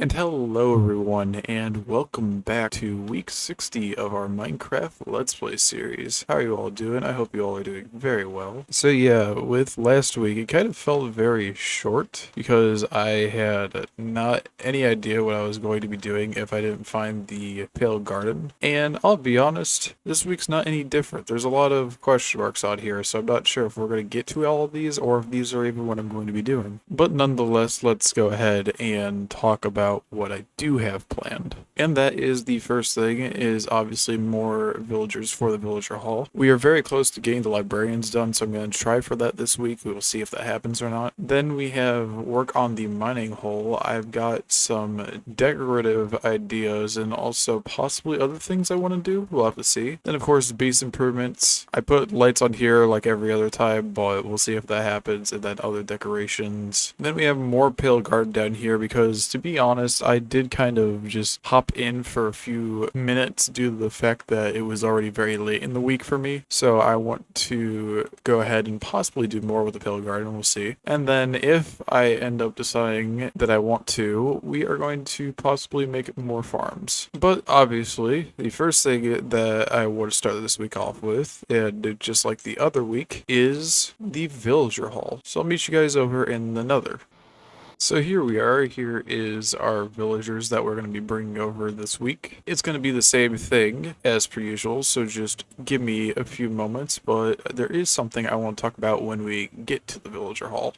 And hello everyone, and welcome back to week 60 of our Minecraft Let's Play series. How are you all doing? I hope you all are doing very well. So yeah, with last week, it kind of felt very short because I had not any idea what I was going to be doing if I didn't find the Pale Garden. And I'll be honest, this week's not any different. There's a lot of question marks on here, so I'm not sure if we're going to get to all of these or if these are even what I'm going to be doing. But nonetheless, let's go ahead and talk about what I do have planned. And that is the first thing is obviously more villagers for the villager hall. We are very close to getting the librarians done, so I'm going to try for that this week. We will see if that happens or not. Then we have work on the mining hole. I've got some decorative ideas and also possibly other things I want to do. We'll have to see. Then of course base improvements. I put lights on here like every other time, but we'll see if that happens. And then other decorations. Then we have more Pale Garden down here because, to be honest, I did kind of just hop in for a few minutes due to the fact that it was already very late in the week for me. So I want to go ahead and possibly do more with the Pale Garden. We'll see. And then if I end up deciding that I want to, we are going to possibly make more farms. But obviously, the first thing that I want to start this week off with, and just like the other week, is the villager hall. So I'll meet you guys over in the nether. So here we are. Here is our villagers that we're going to be bringing over this week. It's going to be the same thing as per usual, so just give me a few moments, but there is something I want to talk about when we get to the villager hall.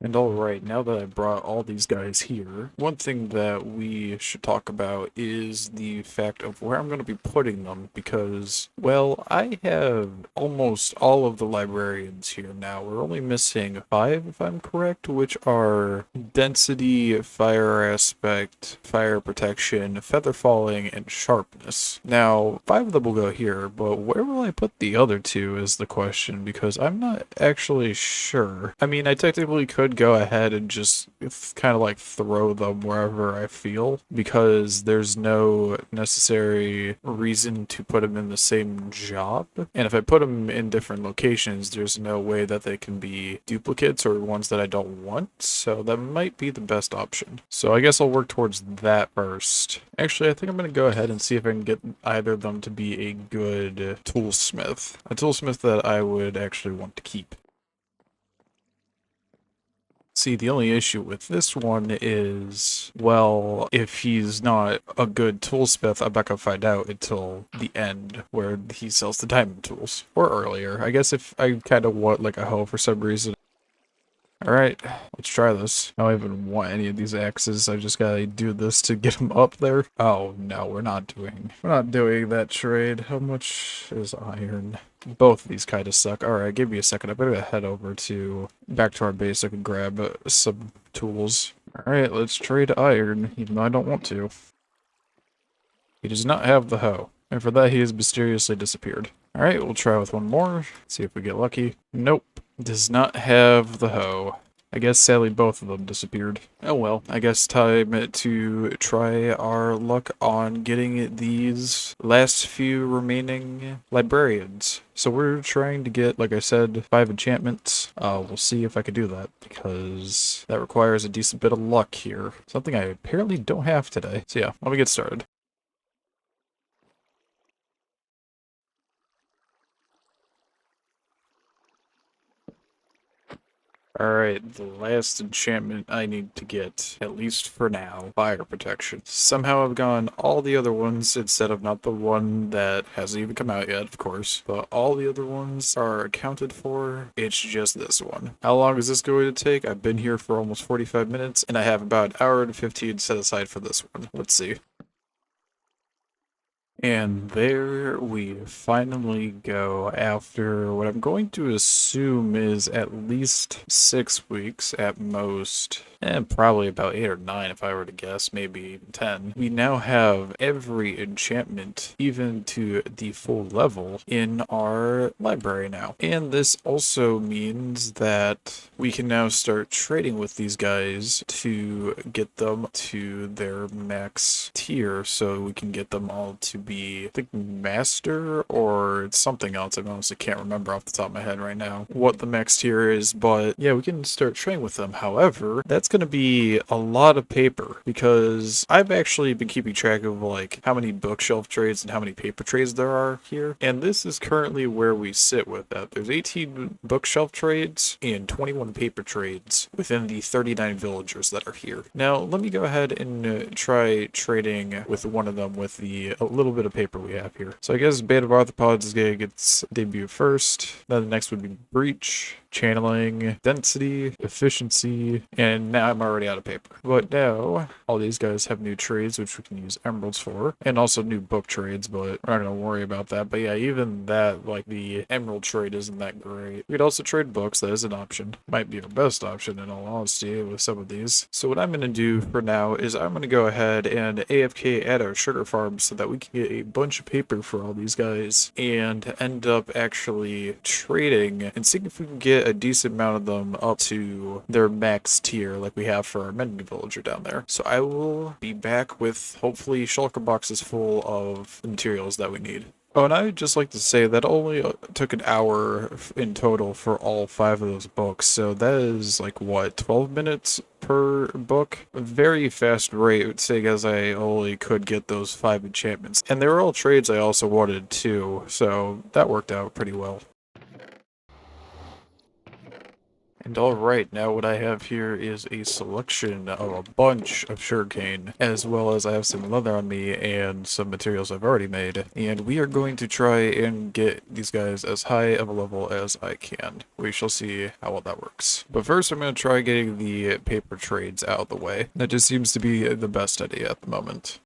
And alright, now that I brought all these guys here, one thing that we should talk about is the fact of where I'm going to be putting them because, well, I have almost all of the librarians here now. We're only missing 5, if I'm correct, which are density, fire aspect, fire protection, feather falling, and sharpness. Now, 5 of them will go here, but where will I put the other 2 is the question because I'm not actually sure. I mean, I technically could go ahead and just kind of like throw them wherever I feel because there's no necessary reason to put them in the same job. And if I put them in different locations, there's no way that they can be duplicates or ones that I don't want. So that might be the best option. So I guess I'll work towards that first. Actually, I think I'm going to go ahead and see if I can get either of them to be a good toolsmith. A toolsmith that I would actually want to keep. See, the only issue with this one is, well, if he's not a good toolsmith, I'm not gonna find out until the end, where he sells the diamond tools. Or earlier. I guess if I kind of want, like, a hoe for some reason. Alright, let's try this. I don't even want any of these axes, I just gotta do this to get them up there. Oh, no, we're not doing that trade. How much is iron? Both of these kind of suck. Alright, give me a second. I'm gonna head over to back to our base so I can grab some tools. Alright, let's trade iron, even though I don't want to. He does not have the hoe, and for that he has mysteriously disappeared. Alright, we'll try with one more, see if we get lucky. Nope, does not have the hoe. I guess sadly both of them disappeared. Oh well, I guess time to try our luck on getting these last few remaining librarians. So we're trying to get, like I said, 5 enchantments. We'll see if I can do that, because that requires a decent bit of luck here. Something I apparently don't have today. So yeah, let me get started. Alright, the last enchantment I need to get, at least for now, fire protection. Somehow I've gone all the other ones instead of not the one that hasn't even come out yet, of course, but all the other ones are accounted for. It's just this one. How long is this going to take? I've been here for almost 45 minutes, and I have about an hour and 15 set aside for this one. Let's see. And there we finally go after what I'm going to assume is at least 6 weeks at most, and probably about 8 or 9 if I were to guess, maybe even 10. We now have every enchantment, even to the full level, in our library now. And this also means that we can now start trading with these guys to get them to their max tier, so we can get them all to be be, I think, master or it's something else. I honestly can't remember off the top of my head right now what the max tier is, but yeah, we can start training with them. However, that's going to be a lot of paper because I've actually been keeping track of like how many bookshelf trades and how many paper trades there are here, and this is currently where we sit with that. There's 18 bookshelf trades and 21 paper trades within the 39 villagers that are here. Now, let me go ahead and try trading with one of them with a little bit of paper we have here. So I guess Band of Arthropods is going to get its debut first. Then the next would be Breach, Channeling, Density, Efficiency, and now I'm already out of paper. But now, all these guys have new trades, which we can use emeralds for, and also new book trades, but we're not going to worry about that. But yeah, even that, like the emerald trade isn't that great. We could also trade books, that is an option. Might be our best option in all honesty with some of these. So what I'm going to do for now is I'm going to go ahead and AFK at our sugar farm so that we can get a bunch of paper for all these guys and end up actually trading and seeing if we can get a decent amount of them up to their max tier like we have for our mending villager down there. So I will be back with hopefully shulker boxes full of the materials that we need. Oh, and I would just like to say that only took an hour in total for all 5 of those books. So that is like, what, 12 minutes per book? A very fast rate, seeing as I only could get those 5 enchantments. And they were all trades I also wanted too, so that worked out pretty well. And alright, now what I have here is a selection of a bunch of sugarcane, as well as I have some leather on me and some materials I've already made. And we are going to try and get these guys as high of a level as I can. We shall see how well that works. But first I'm going to try getting the paper trades out of the way. That just seems to be the best idea at the moment.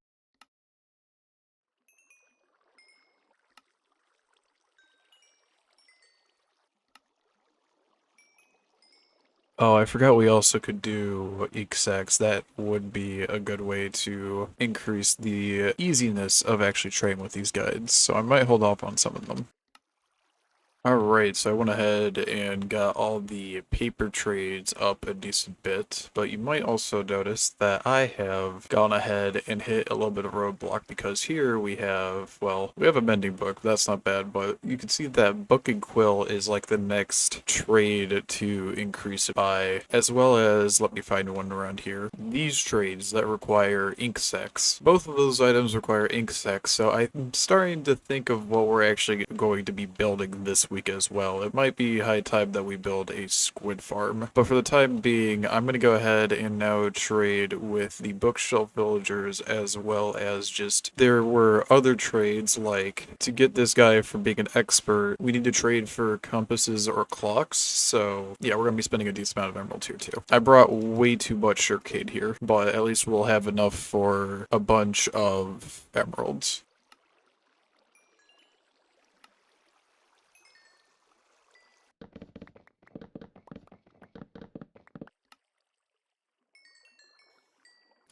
Oh, I forgot we also could do execs. That would be a good way to increase the easiness of actually trading with these guides, so I might hold off on some of them. Alright, so I went ahead and got all the paper trades up a decent bit, but you might also notice that I have gone ahead and hit a little bit of roadblock because here we have, well, we have a mending book, that's not bad, but you can see that book and quill is like the next trade to increase it by, as well as, let me find one around here, these trades that require ink sacs. Both of those items require ink sacs, so I'm starting to think of what we're actually going to be building this week as well. It might be high time that we build a squid farm, but for the time being, I'm going to go ahead and now trade with the bookshelf villagers, as well as just, there were other trades like to get this guy from being an expert, we need to trade for compasses or clocks, so yeah, we're going to be spending a decent amount of emeralds here too. I brought way too much sugarcane here, but at least we'll have enough for a bunch of emeralds.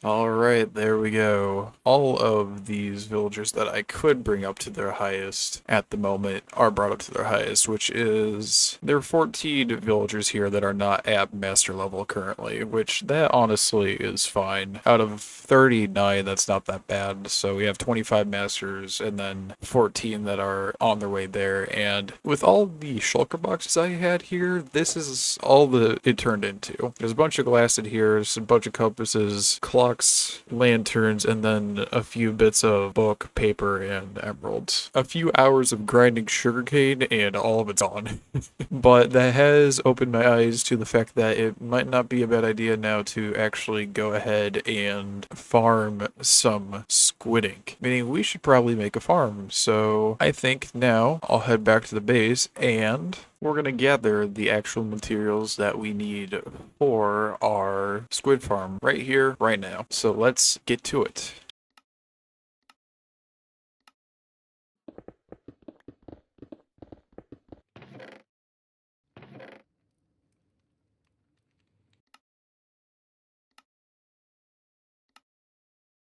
Alright, there we go. All of these villagers that I could bring up to their highest at the moment are brought up to their highest, which is, there are 14 villagers here that are not at master level currently, which that honestly is fine. Out of 39, that's not that bad, so we have 25 masters and then 14 that are on their way there, and with all the shulker boxes I had here, this is all that it turned into. There's a bunch of glass in here, there's a bunch of compasses, clocks, lanterns, and then a few bits of book, paper, and emeralds. A few hours of grinding sugarcane and all of it's on. But that has opened my eyes to the fact that it might not be a bad idea now to actually go ahead and farm some squid ink. Meaning we should probably make a farm. So I think now I'll head back to the base and we're going to gather the actual materials that we need for our squid farm right here, right now. So let's get to it.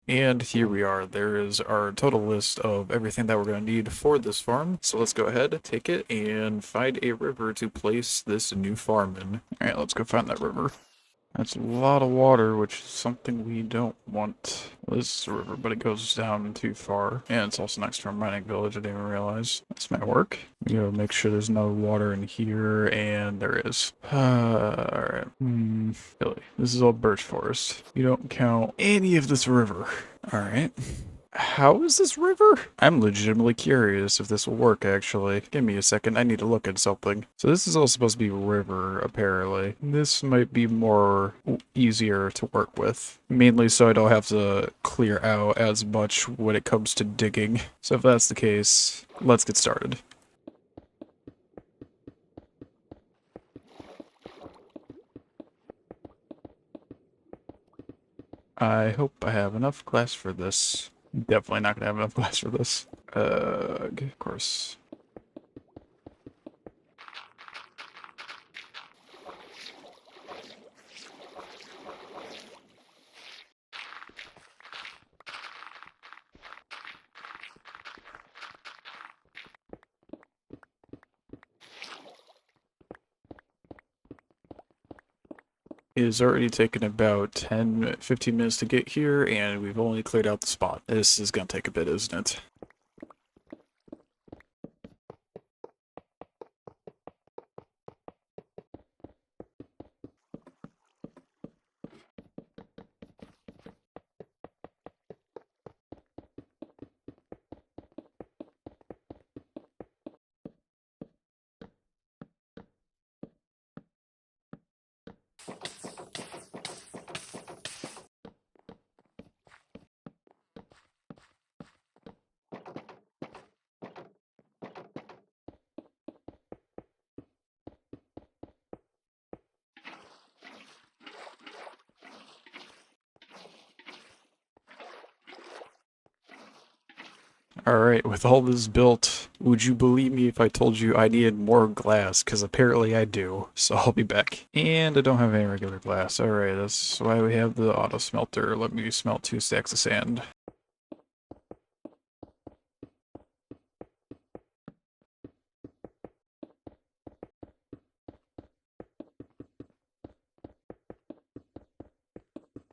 And here we are. There is our total list of everything that we're going to need for this farm. So let's go ahead, take it, and find a river to place this new farm in. Alright, let's go find that river. That's a lot of water, which is something we don't want. Well, this is a river, but it goes down too far. And it's also next to our mining village, I didn't even realize. This might work. You know, make sure there's no water in here, and there is. Alright. Really, this is all birch forest. You don't count any of this river. Alright. How is this river? I'm legitimately curious if this will work, actually. Give me a second, I need to look at something. So this is all supposed to be river, apparently. This might be more easier to work with. Mainly so I don't have to clear out as much when it comes to digging. So if that's the case, let's get started. I hope I have enough glass for this. Definitely not gonna have enough glass for this. Of course. It has already taken about 10-15 minutes to get here, and we've only cleared out the spot. This is gonna take a bit, isn't it? Alright, with all this built, would you believe me if I told you I needed more glass? Because apparently I do, so I'll be back. And I don't have any regular glass. Alright, that's why we have the auto smelter. Let me smelt 2 stacks of sand.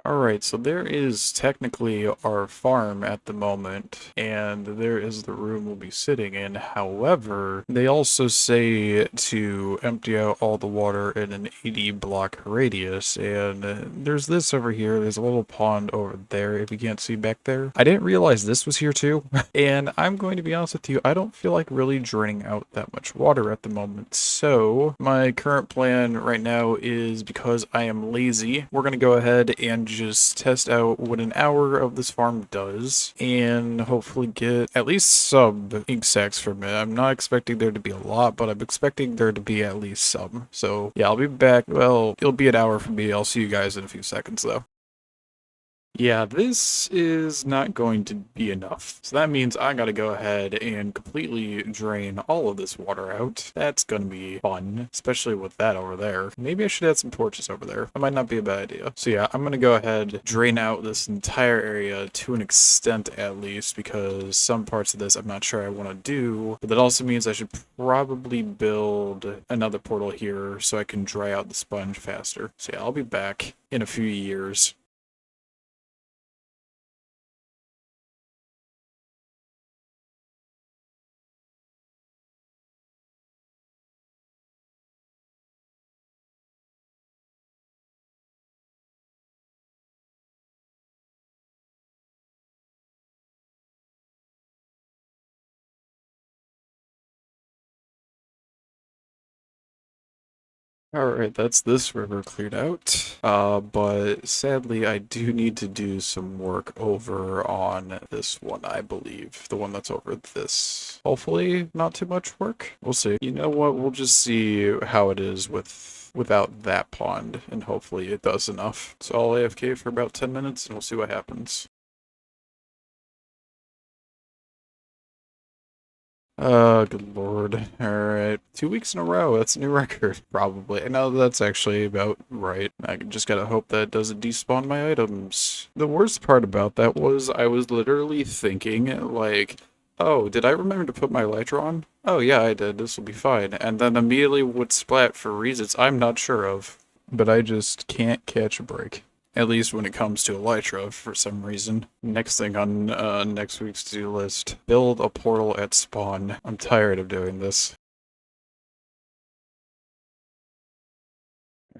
Alright, so there is technically our farm at the moment, and there is the room we'll be sitting in. However, they also say to empty out all the water in an 80 block radius, and there's this over here. There's a little pond over there, if you can't see back there. I didn't realize this was here too, and I'm going to be honest with you, I don't feel like really draining out that much water at the moment, so my current plan right now is, because I am lazy, we're going to go ahead and just test out what an hour of this farm does and hopefully get at least some ink sacks from it. I'm not expecting there to be a lot, but I'm expecting there to be at least some. So yeah, I'll be back. Well, it'll be an hour for me. I'll see you guys in a few seconds though. Yeah, this is not going to be enough. So that means I gotta go ahead and completely drain all of this water out. That's gonna be fun, especially with that over there. Maybe I should add some torches over there. That might not be a bad idea. So yeah, I'm gonna go ahead, drain out this entire area to an extent at least, because some parts of this I'm not sure I want to do. But that also means I should probably build another portal here so I can dry out the sponge faster. So yeah, I'll be back in a few years. Alright, that's this river cleared out. But sadly I do need to do some work over on this one, I believe. The one that's over this. Hopefully not too much work. We'll see. You know what, we'll just see how it is without that pond, and hopefully it does enough. So I'll AFK for about 10 minutes and we'll see what happens. Oh, good lord. Alright. 2 weeks in a row. That's a new record, probably. I know that's actually about right. I just gotta hope that doesn't despawn my items. The worst part about that was I was literally thinking, like, oh, did I remember to put my elytra on? Oh, yeah, I did. This will be fine. And then immediately would splat for reasons I'm not sure of. but I just can't catch a break. At least when it comes to Elytra, for some reason. Next thing on next week's to-do list, build a portal at spawn. I'm tired of doing this.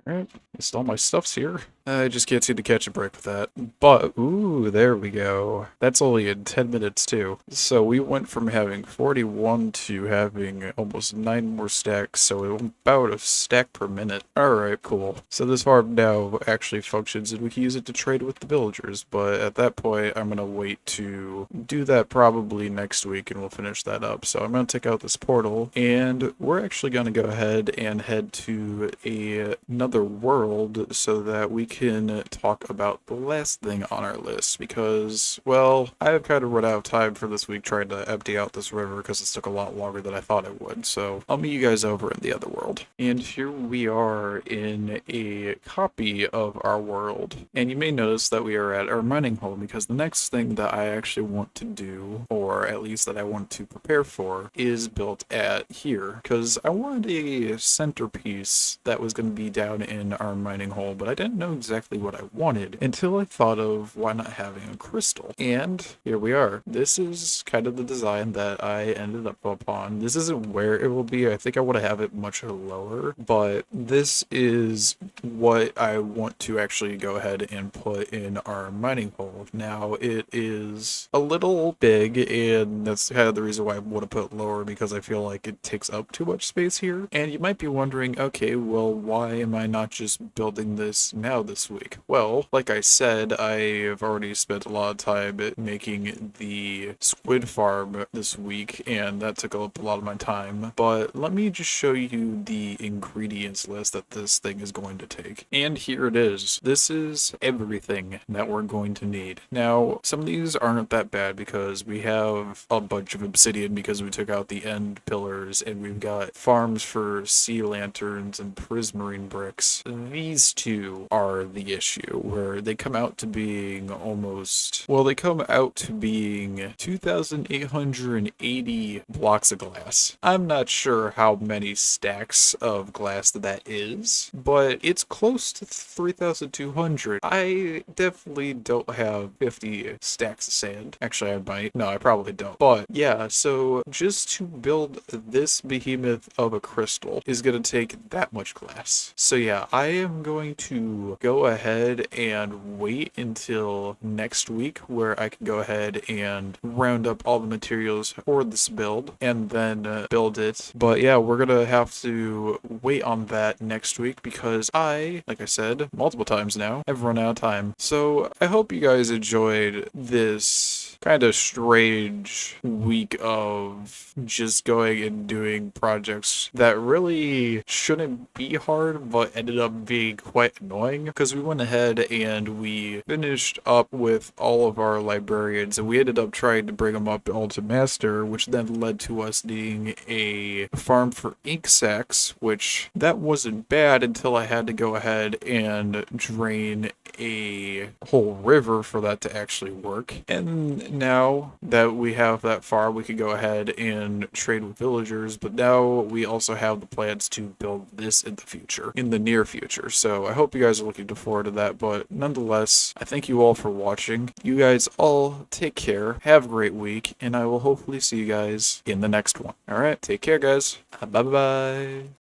Alright, at least all my stuff's here. I just can't seem to catch a break with that. But, ooh, there we go. That's only in 10 minutes too. So we went from having 41 to having almost 9 more stacks, so about a stack per minute. Alright, cool. So this farm now actually functions and we can use it to trade with the villagers, but at that point I'm gonna wait to do that probably next week and we'll finish that up. So I'm gonna take out this portal and we're actually gonna go ahead and head to another world so that we can talk about the last thing on our list because, well, I've kind of run out of time for this week trying to empty out this river because it took a lot longer than I thought it would. So I'll meet you guys over in the other world. And here we are in a copy of our world. And you may notice that we are at our mining hole because the next thing that I actually want to do, or at least that I want to prepare for, is built at here because I wanted a centerpiece that was going to be down in our mining hole, but I didn't know exactly what I wanted until I thought of why not having a crystal. And here we are. This is kind of the design that I ended up upon. This isn't where it will be. I think I want to have it much lower, but this is what I want to actually go ahead and put in our mining hole. Now it is a little big, and that's kind of the reason why I want to put it lower because I feel like it takes up too much space here. And you might be wondering, okay, well, why am I not just building this now this week? Well, like I said, I've already spent a lot of time making the squid farm this week, and that took up a lot of my time. But let me just show you the ingredients list that this thing is going to take. And here it is. This is everything that we're going to need. Now, some of these aren't that bad because we have a bunch of obsidian because we took out the end pillars, and we've got farms for sea lanterns and prismarine bricks. These two are the issue, where they come out to being almost, well, they come out to being 2,880 blocks of glass. I'm not sure how many stacks of glass that is, but it's close to 3,200. I definitely don't have 50 stacks of sand. Actually, I might. No, I probably don't. But yeah, so just to build this behemoth of a crystal is going to take that much glass. So yeah, I am going to go ahead and wait until next week where I can go ahead and round up all the materials for this build and then build it. But yeah, we're going to have to wait on that next week because like I said multiple times now, I've run out of time. So I hope you guys enjoyed this kind of strange week of just going and doing projects that really shouldn't be hard but ended up being quite annoying because we went ahead and we finished up with all of our librarians and we ended up trying to bring them up all to master, which then led to us needing a farm for ink sacks, which that wasn't bad until I had to go ahead and drain a whole river for that to actually work. And now that we have that farm, we could go ahead and trade with villagers, but now we also have the plans to build this in the future, in the near future. So I hope you guys are looking forward to that, but nonetheless, I thank you all for watching. You guys all take care, have a great week, and I will hopefully see you guys in the next one. All right, take care, guys. Bye-bye.